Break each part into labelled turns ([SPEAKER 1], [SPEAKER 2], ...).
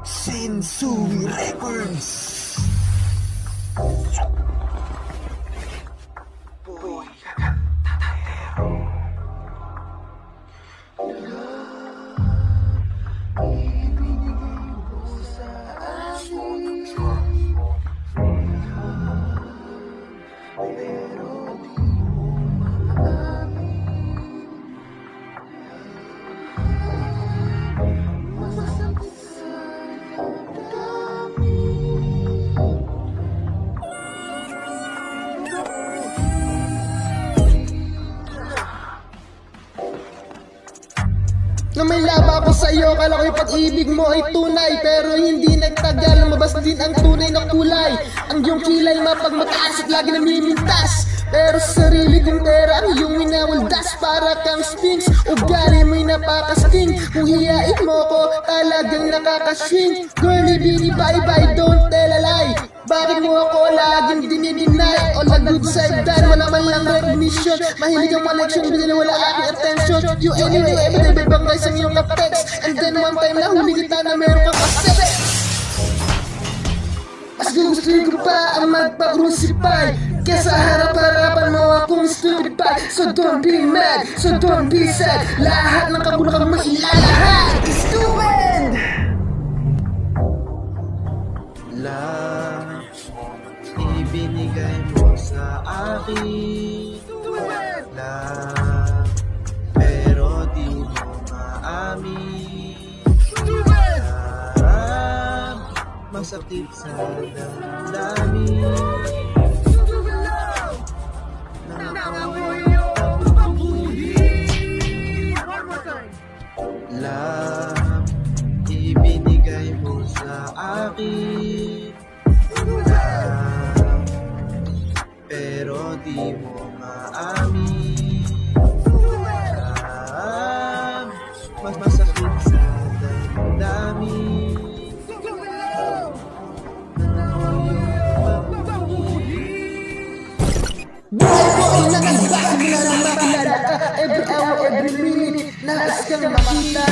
[SPEAKER 1] Sensui Records. Boy, Tatayero.
[SPEAKER 2] Nung may laba ako sa'yo, kala ko yung pag-ibig mo ay tunay. Pero hindi nagtagal, lumabas din ang tunay na kulay. Ang iyong kilay mapagmataas at lagi namimintas. Pero sa sarili kong pera ang iyong minawaldas. Para kang sphinx, ugali mo'y napakasting. Kung hiyain mo ko, talagang nakakaswing. Girlie, bini, bye-bye, don't tell a lie. Bakit mo ako laging dinideny? All the good side dahil wala man lang recognition. Mahilig ang connection, bigla na wala aking attention. You anyway, everyday bebang sa iyong ka-text. And then one time na huli kita na meron kang ka-sex. Mas gugustuhin ko pa ang magpa-crucify kesa harap-harapan mo akong stupid pie. So don't be mad, so don't be sad. Lahat ng kabulakang mo ilalahat. Stupid!
[SPEAKER 1] Ibinigay mo sa akin lang, pero di mo maamin. Masakit sa damdamin. Lang, ibinigay mo sa akin lang, pero di mo maamin. Mas masakit sa damdamin.
[SPEAKER 2] Buhay ko ay nag-iba simula na makilala ka. Every hour, every minute, nais kang makita.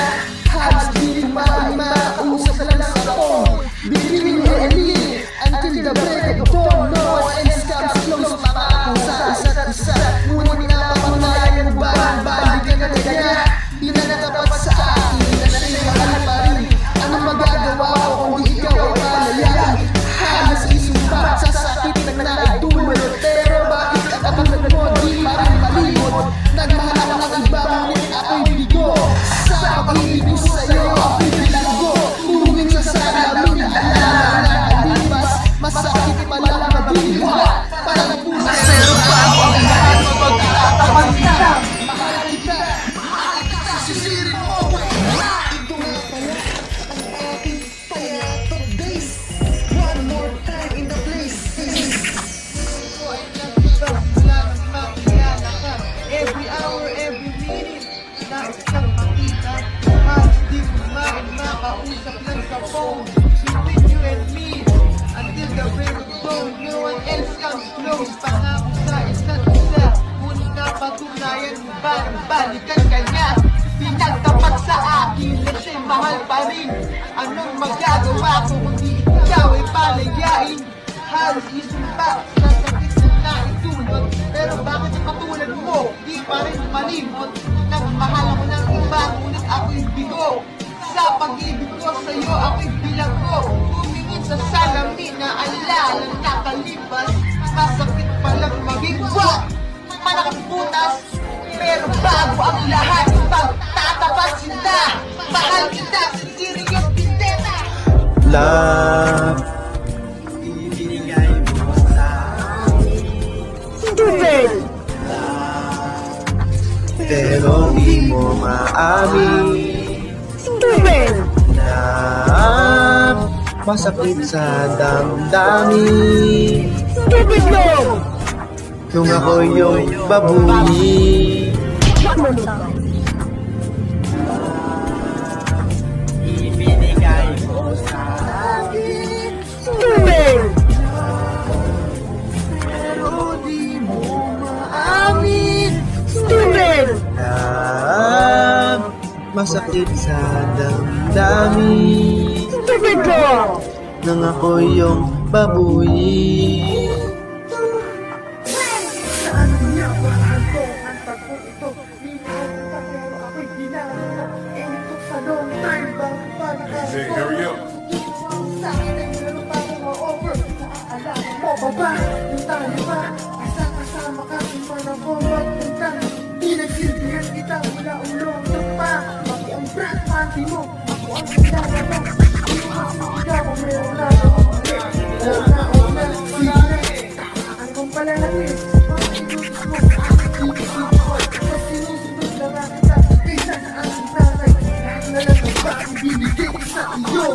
[SPEAKER 2] Halos di makausap lang sa phone. Between you and me, until the break of dawn. No one else comes close, makakong sa isa't isa. Ngunit napatunayan mo ba ang balikan na kaya? Di na natapat sa akin, na siya'y mahal pa rin. Anong magagawa ko kung di ikaw ay palayain? Halos isumpa sa sakit ng naidulot. Pero bakit katulad mo di pa rin malibot? Nagmahal ako ng iba ngunit ako'y bigo. Sa pag-ibig ko sa'yo ako'y bilanggo. Tumingin sa salamin, alala na kalipas. Masakit pa lang na diwa. Parang punas pero bago ang lahat mo pagkatapan kita. Mahal kita, sisirin mo. Ito nga pala ang aking payatot days. One more time in the place.
[SPEAKER 1] Every hour, every minute, nais kang makita. Halos di mo makausap lang sa phone. Between you and me, until the break of dawn. No one else comes close. Pangako sa isa't isa. Ngunit napatunayan mo ba ang balikan ka niya? Pinagtapat sa akin na siya'y mahal pa rin. Anong magagawa ko kung di ikaw ay palayain? Halos isumpa sa sakit na naitulot. Pero bakit katulad mo, di pa rin malimot? Nagmahal ako ng iba, ngunit ako'y bigo. Sa pag-ibig ko sa'yo, ako'y bilanggo. Tumingin sa salamin na alala nakalipas. Masakit palang maging malakas butas. Pero bago ang lahat, pagtatapat sinta. Mahal kita, sisiring yung pindeta. Love, ibinigay mo sa akin.
[SPEAKER 2] Stupid!
[SPEAKER 1] Pero di mo maamin.
[SPEAKER 2] Stupid!
[SPEAKER 1] Na masakit sa damdamin.
[SPEAKER 2] Stupid mo!
[SPEAKER 1] Kung ako yung babuyi. Ibinigay mo sa akin.
[SPEAKER 2] Stupid!
[SPEAKER 1] Pero di mo
[SPEAKER 2] Amin! Stupid!
[SPEAKER 1] na masakit sa damdamin.
[SPEAKER 2] Stupid!
[SPEAKER 1] nang ako yung babuyi.
[SPEAKER 2] Saan niya mahal ko ang tagpo ito? Di mo kita pero ako'y ginagawa. Eh ito sa long time bang pagkakas ko. Sa akin ay meron pa akong ma-offer. Naaalala mo pa ba? Yung tayo ba? Kasama ka kung paano ko magpunta. Pinagsilbihan kita mula ulong na pa. Pati ang brand panty mo, ako ang kilala mo. Di mo masisika kung meron na ako. Una, sige na. Takaan kong palalaki. Mga inutos mo sa aking ibig ko. Sa sinusunod na nakita, kaysa sa aking tatay. Lahat na lang ang bagay binigay sa iyo.